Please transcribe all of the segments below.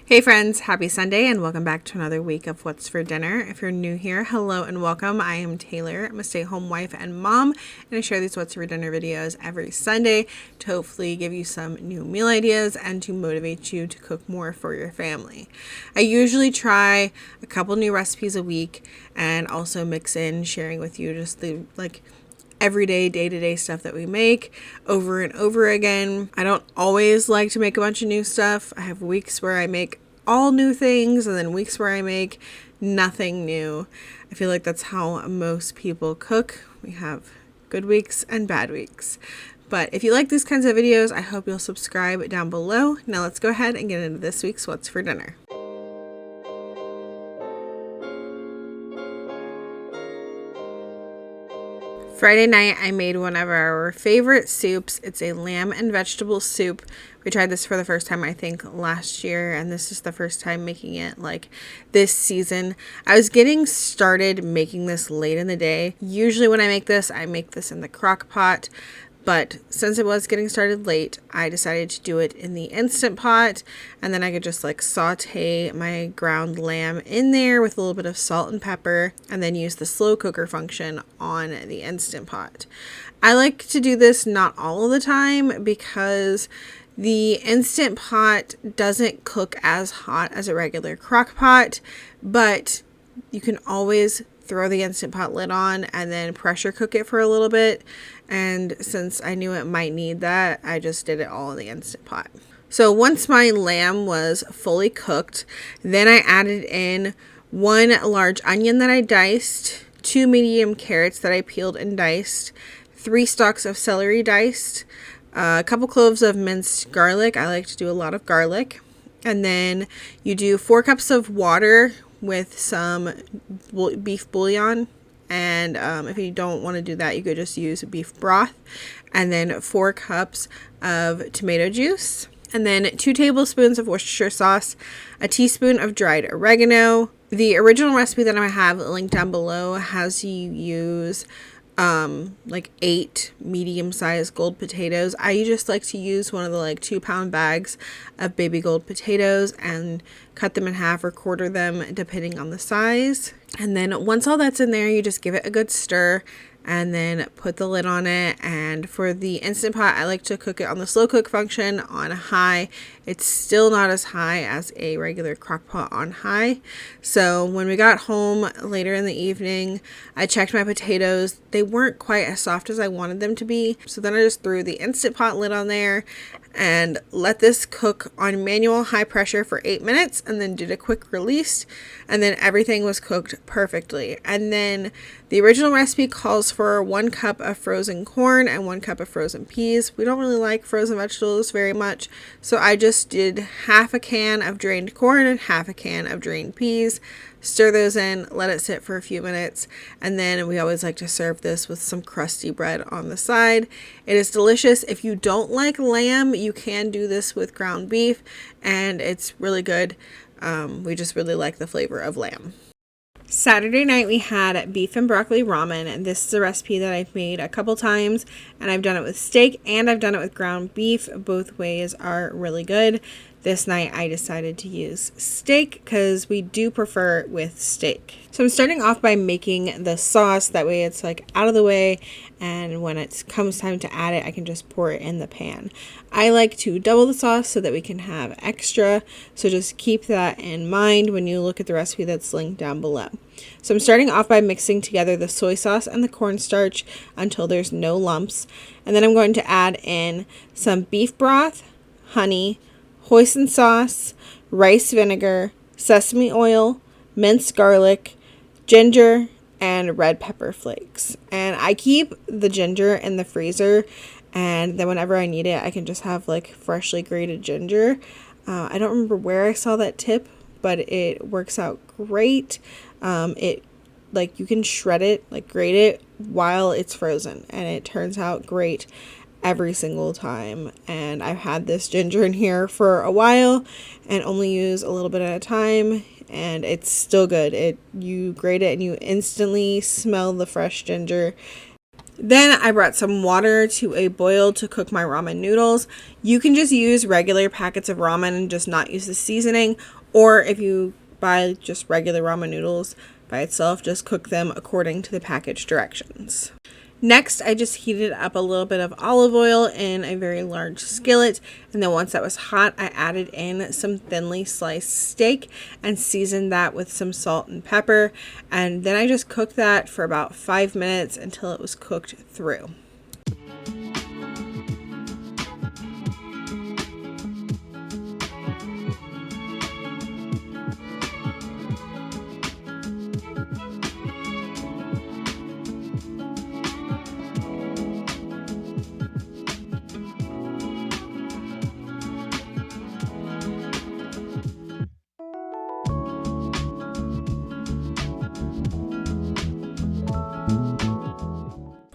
Hey friends, happy Sunday and welcome back to another week of What's for Dinner. If you're new here, hello and welcome. I am Taylor. I'm a stay-at-home wife and mom, and I share these What's for Dinner videos every Sunday to hopefully give you some new meal ideas and to motivate you to cook more for your family. I usually try a couple new recipes a week and also mix in sharing with you just the everyday day-to-day stuff that we make over and over again. I don't always like to make a bunch of new stuff. I have weeks where I make all new things and then weeks where I make nothing new. I feel like that's how most people cook. We have good weeks and bad weeks. But if you like these kinds of videos, I hope you'll subscribe down below. Now let's go ahead and get into this week's What's for Dinner. Friday night, I made one of our favorite soups. It's a lamb and vegetable soup. We tried this for the first time, I think, last year, and this is the first time making it this season. I was getting started making this late in the day. Usually when I make this in the crock pot. But since it was getting started late, I decided to do it in the Instant Pot, and then I could just saute my ground lamb in there with a little bit of salt and pepper, and then use the slow cooker function on the Instant Pot. I like to do this not all of the time because the Instant Pot doesn't cook as hot as a regular crock pot, but you can always throw the Instant Pot lid on and then pressure cook it for a little bit. And since I knew it might need that, I just did it all in the Instant Pot. So once my lamb was fully cooked, then I added in 1 large onion that I diced, 2 medium carrots that I peeled and diced, 3 stalks of celery diced, a couple cloves of minced garlic. I like to do a lot of garlic. And then you do 4 cups of water with some beef bouillon. And if you don't want to do that, you could just use beef broth. And then 4 cups of tomato juice. And then 2 tablespoons of Worcestershire sauce, a teaspoon of dried oregano. The original recipe that I have linked down below has you use 8 medium-sized gold potatoes. I just like to use one of the 2-pound bags of baby gold potatoes and cut them in half or quarter them depending on the size. And then once all that's in there, you just give it a good stir and then put the lid on it. And for the Instant Pot, I like to cook it on the slow cook function on high. It's still not as high as a regular crock pot on high. So when we got home later in the evening, I checked my potatoes. They weren't quite as soft as I wanted them to be. So then I just threw the Instant Pot lid on there and let this cook on manual high pressure for 8 minutes, and then did a quick release, and then everything was cooked perfectly. And then the original recipe calls for 1 cup of frozen corn and 1 cup of frozen peas. We don't really like frozen vegetables very much, so I just did half a can of drained corn and half a can of drained peas. Stir those in, let it sit for a few minutes, and then we always like to serve this with some crusty bread on the side. It is delicious. If you don't like lamb, you can do this with ground beef, and it's really good. We just really like the flavor of lamb. Saturday night we had beef and broccoli ramen, and this is a recipe that I've made a couple times, and I've done it with steak and I've done it with ground beef. Both ways are really good. This night I decided to use steak because we do prefer it with steak. So I'm starting off by making the sauce. That way it's out of the way, and when it comes time to add it, I can just pour it in the pan. I like to double the sauce so that we can have extra. So just keep that in mind when you look at the recipe that's linked down below. So I'm starting off by mixing together the soy sauce and the cornstarch until there's no lumps. And then I'm going to add in some beef broth, honey, hoisin sauce, rice vinegar, sesame oil, minced garlic, ginger, and red pepper flakes. And I keep the ginger in the freezer, and then whenever I need it, I can just have freshly grated ginger. I don't remember where I saw that tip, but it works out great. You can shred it, grate it while it's frozen, and it turns out great every single time. And I've had this ginger in here for a while and only use a little bit at a time, and it's still good. You grate it and you instantly smell the fresh ginger. Then I brought some water to a boil to cook my ramen noodles. You can just use regular packets of ramen and just not use the seasoning. Or if you buy just regular ramen noodles by itself, just cook them according to the package directions. Next, I just heated up a little bit of olive oil in a very large skillet, and then once that was hot, I added in some thinly sliced steak and seasoned that with some salt and pepper, and then I just cooked that for about 5 minutes until it was cooked through.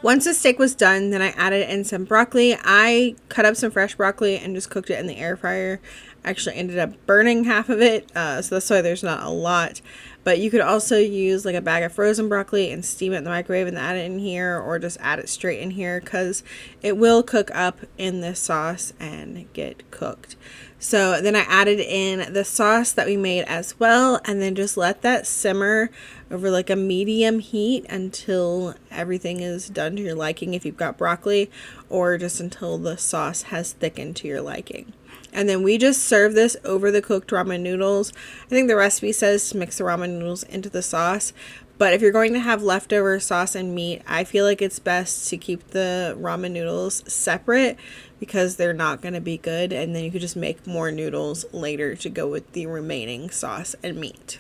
Once the steak was done, then I added in some broccoli. I cut up some fresh broccoli and just cooked it in the air fryer. Actually ended up burning half of it, so that's why there's not a lot. But you could also use like a bag of frozen broccoli and steam it in the microwave and add it in here, or just add it straight in here because it will cook up in this sauce and get cooked. So then I added in the sauce that we made as well, and then just let that simmer over like a medium heat until everything is done to your liking if you've got broccoli, or just until the sauce has thickened to your liking. And then we just serve this over the cooked ramen noodles. I think the recipe says to mix the ramen noodles into the sauce. But if you're going to have leftover sauce and meat, I feel like it's best to keep the ramen noodles separate because they're not going to be good. And then you could just make more noodles later to go with the remaining sauce and meat.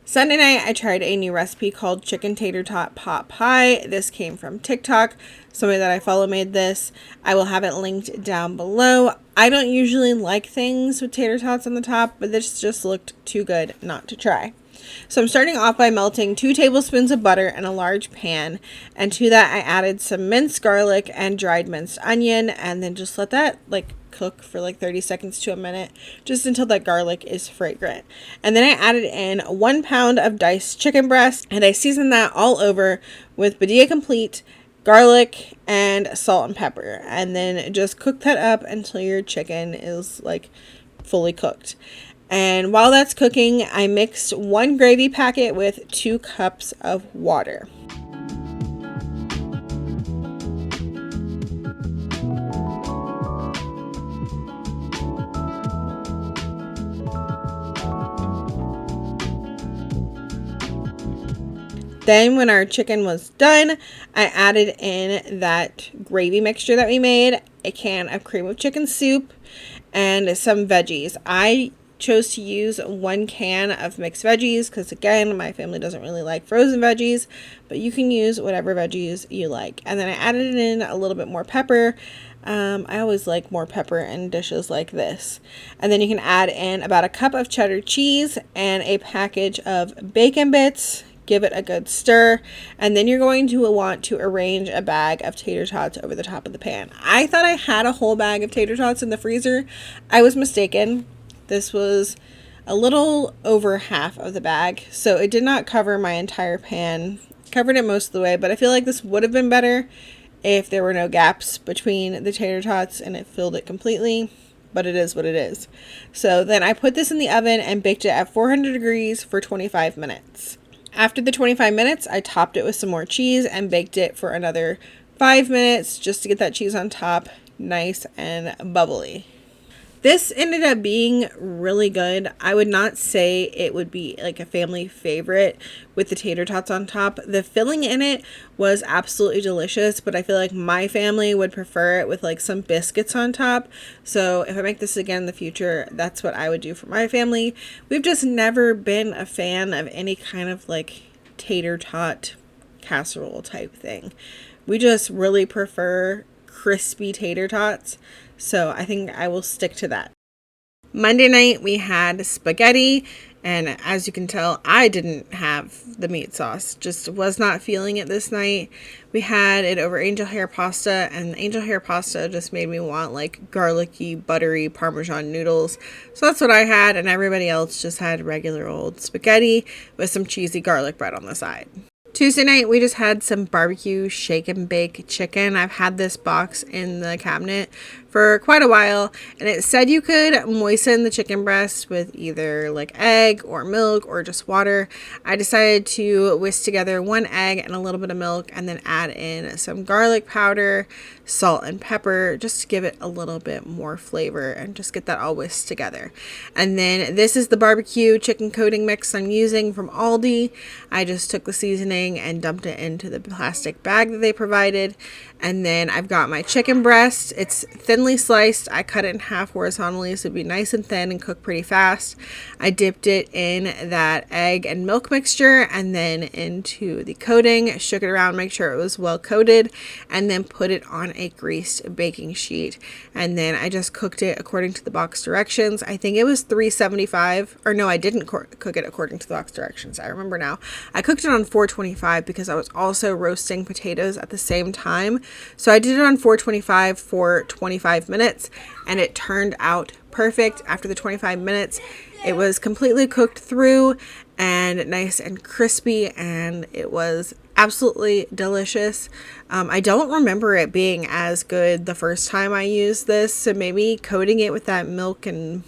Sunday night, I tried a new recipe called Chicken Tator Tot Pot Pie. This came from TikTok. Somebody that I follow made this. I will have it linked down below. I don't usually like things with tater tots on the top, but this just looked too good not to try. So I'm starting off by melting 2 tablespoons of butter in a large pan, and to that I added some minced garlic and dried minced onion, and then just let that cook for 30 seconds to a minute, just until that garlic is fragrant. And then I added in 1 pound of diced chicken breast, and I seasoned that all over with Badia Complete, garlic, and salt and pepper, and then just cook that up until your chicken is fully cooked. And while that's cooking, I mixed 1 gravy packet with 2 cups of water. Then when our chicken was done, I added in that gravy mixture that we made, a can of cream of chicken soup, and some veggies. I chose to use 1 can of mixed veggies because, again, my family doesn't really like frozen veggies, but you can use whatever veggies you like. And then I added in a little bit more pepper. I always like more pepper in dishes like this. And then you can add in about a cup of cheddar cheese and a package of bacon bits. Give it a good stir, and then you're going to want to arrange a bag of tater tots over the top of the pan. I thought I had a whole bag of tater tots in the freezer. I was mistaken. This was a little over half of the bag, so it did not cover my entire pan. Covered it most of the way, but I feel like this would have been better if there were no gaps between the tater tots and it filled it completely, but it is what it is. So then I put this in the oven and baked it at 400 degrees for 25 minutes. After the 25 minutes, I topped it with some more cheese and baked it for another 5 minutes just to get that cheese on top nice and bubbly. This ended up being really good. I would not say it would be a family favorite with the tater tots on top. The filling in it was absolutely delicious, but I feel like my family would prefer it with some biscuits on top. So if I make this again in the future, that's what I would do for my family. We've just never been a fan of any kind of tater tot casserole type thing. We just really prefer crispy tater tots. So I think I will stick to that. Monday night we had spaghetti, and as you can tell, I didn't have the meat sauce. Just was not feeling it this night. We had it over angel hair pasta, and the angel hair pasta just made me want garlicky, buttery Parmesan noodles. So that's what I had, and everybody else just had regular old spaghetti with some cheesy garlic bread on the side. Tuesday night, we just had some barbecue shake and bake chicken. I've had this box in the cabinet for quite a while, and it said you could moisten the chicken breast with either like egg or milk or just water. I decided to whisk together 1 egg and a little bit of milk and then add in some garlic powder, salt, and pepper just to give it a little bit more flavor and just get that all whisked together. And then this is the barbecue chicken coating mix I'm using from Aldi. I just took the seasoning and dumped it into the plastic bag that they provided. And then I've got my chicken breast. It's thinly sliced. I cut it in half horizontally so it'd be nice and thin and cook pretty fast. I dipped it in that egg and milk mixture and then into the coating, shook it around, make sure it was well coated, and then put it on a greased baking sheet. And then I just cooked it according to the box directions. I think it was 375, or no, I didn't cook it according to the box directions. I remember now. I cooked it on 425 because I was also roasting potatoes at the same time. So I did it on 425 for 25 minutes and it turned out perfect. After the 25 minutes, it was completely cooked through and nice and crispy, and it was absolutely delicious. I don't remember it being as good the first time I used this, so maybe coating it with that milk and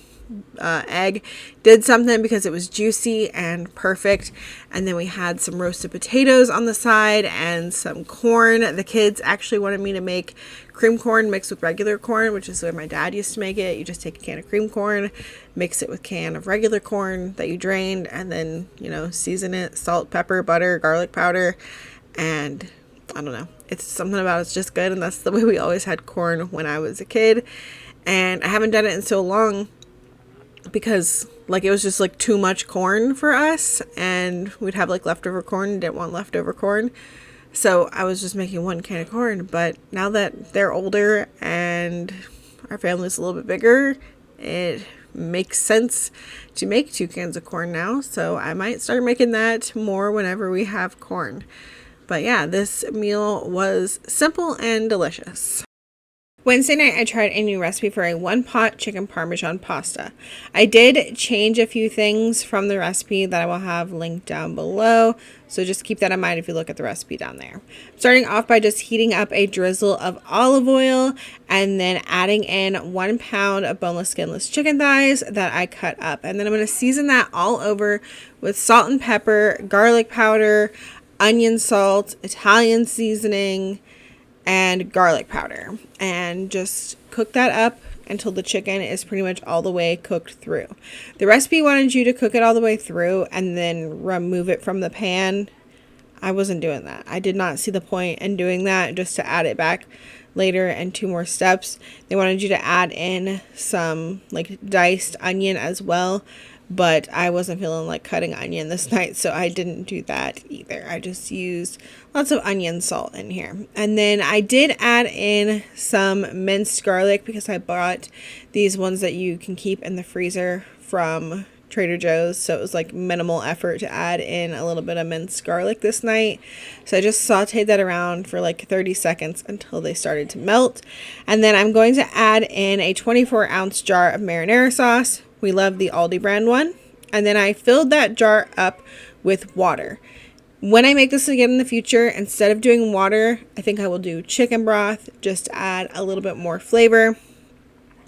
egg did something because it was juicy and perfect. And then we had some roasted potatoes on the side and some corn. The kids actually wanted me to make cream corn mixed with regular corn, which is the way my dad used to make it. You just take a can of cream corn, mix it with a can of regular corn that you drained, and then, you know, season it, salt, pepper, butter, garlic powder, and I don't know, it's something about it's just good. And that's the way we always had corn when I was a kid. And I haven't done it in so long because like it was just like too much corn for us, and we'd have like leftover corn and didn't want leftover corn, so I was just making 1 can of corn. But now that they're older and our family's a little bit bigger, it makes sense to make 2 cans of corn now, so I might start making that more whenever we have corn. But yeah, this meal was simple and delicious. Wednesday night, I tried a new recipe for a 1-pot chicken Parmesan pasta. I did change a few things from the recipe that I will have linked down below, so just keep that in mind if you look at the recipe down there. Starting off by just heating up a drizzle of olive oil and then adding in 1 pound of boneless, skinless chicken thighs that I cut up. And then I'm going to season that all over with salt and pepper, garlic powder, onion salt, Italian seasoning, and garlic powder, and just cook that up until the chicken is pretty much all the way cooked through. The recipe wanted you to cook it all the way through and then remove it from the pan. I wasn't doing that. I did not see the point in doing that just to add it back later and 2 more steps. They wanted you to add in some like diced onion as well, but I wasn't feeling like cutting onion this night, so I didn't do that either. I just used lots of onion salt in here. And then I did add in some minced garlic because I bought these ones that you can keep in the freezer from Trader Joe's, so it was like minimal effort to add in a little bit of minced garlic this night. So I just sauteed that around for like 30 seconds until they started to melt. And then I'm going to add in a 24-ounce jar of marinara sauce. We love the Aldi brand one. And then I filled that jar up with water. When I make this again in the future, instead of doing water, I think I will do chicken broth, just to add a little bit more flavor.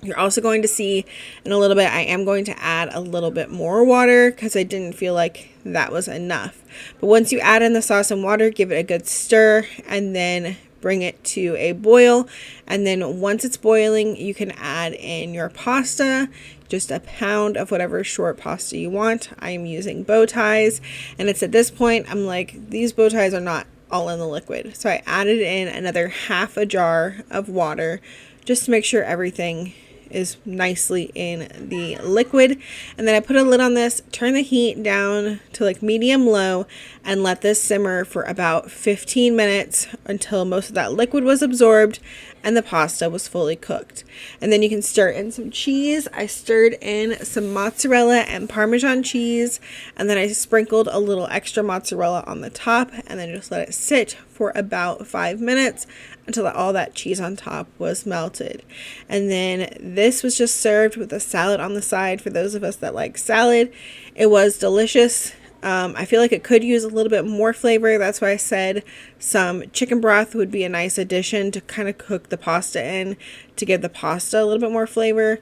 You're also going to see in a little bit, I am going to add a little bit more water because I didn't feel like that was enough. But once you add in the sauce and water, give it a good stir and then bring it to a boil. And then once it's boiling, you can add in your pasta, just a pound of whatever short pasta you want. I am using bow ties, and it's at this point I'm like, these bow ties are not all in the liquid, so I added in another half a jar of water just to make sure everything is nicely in the liquid. And then I put a lid on this, turn the heat down to like medium low, and let this simmer for about 15 minutes until most of that liquid was absorbed and the pasta was fully cooked. And then you can stir in some cheese. I stirred in some mozzarella and Parmesan cheese, and then I sprinkled a little extra mozzarella on the top, and then just let it sit for about 5 minutes until all that cheese on top was melted. And then this was just served with a salad on the side for those of us that like salad. It was delicious. I feel like it could use a little bit more flavor. That's why I said some chicken broth would be a nice addition to kind of cook the pasta in to give the pasta a little bit more flavor.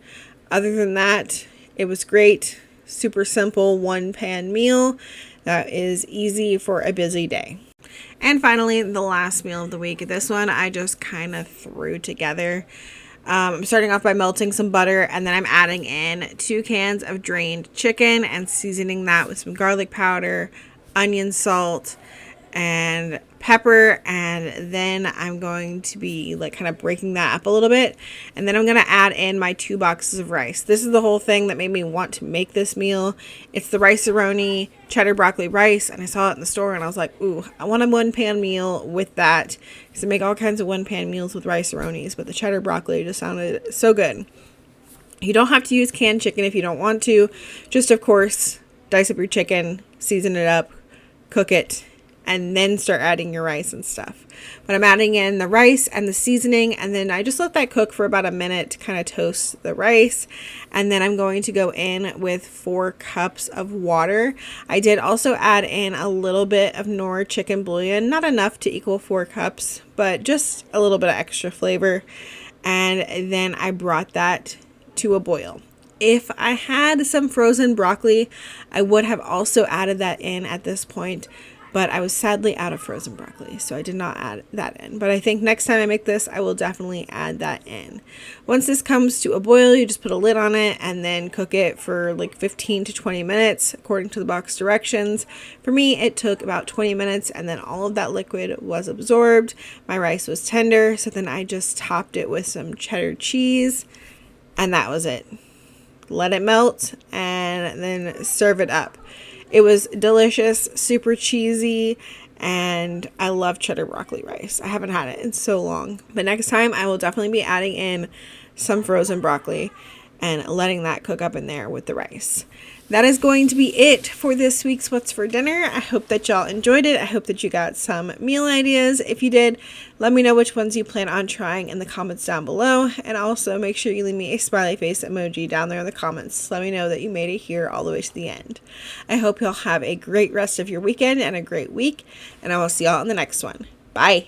Other than that, it was great. Super simple one pan meal that is easy for a busy day. And finally, the last meal of the week. This one I just kind of threw together. I'm starting off by melting some butter, and then I'm adding in 2 cans of drained chicken and seasoning that with some garlic powder, onion salt, and pepper. And then I'm going to be like kind of breaking that up a little bit, and then I'm going to add in my 2 boxes of rice. This is the whole thing that made me want to make this meal. It's the rice-a-roni cheddar broccoli rice, and I saw it in the store and I was like, ooh, I want a one pan meal with that, because I make all kinds of one pan meals with rice-a-ronis, but the cheddar broccoli just sounded so good. You don't have to use canned chicken if you don't want to. Just, of course, dice up your chicken, season it up, cook it, and then start adding your rice and stuff. But I'm adding in the rice and the seasoning, and then I just let that cook for about a minute to kind of toast the rice. And then I'm going to go in with 4 cups of water. I did also add in a little bit of Knorr chicken bouillon, not enough to equal 4 cups, but just a little bit of extra flavor. And then I brought that to a boil. If I had some frozen broccoli, I would have also added that in at this point, but I was sadly out of frozen broccoli, so I did not add that in. But I think next time I make this, I will definitely add that in. Once this comes to a boil, you just put a lid on it and then cook it for like 15 to 20 minutes, according to the box directions. For me, it took about 20 minutes, and then all of that liquid was absorbed. My rice was tender, so then I just topped it with some cheddar cheese, and that was it. Let it melt, and then serve it up. It was delicious, super cheesy, and I love cheddar broccoli rice. I haven't had it in so long. But next time, I will definitely be adding in some frozen broccoli and letting that cook up in there with the rice. That is going to be it for this week's What's for Dinner. I hope that y'all enjoyed it. I hope that you got some meal ideas. If you did, let me know which ones you plan on trying in the comments down below. And also make sure you leave me a smiley face emoji down there in the comments. Let me know that you made it here all the way to the end. I hope y'all have a great rest of your weekend and a great week. And I will see y'all in the next one. Bye.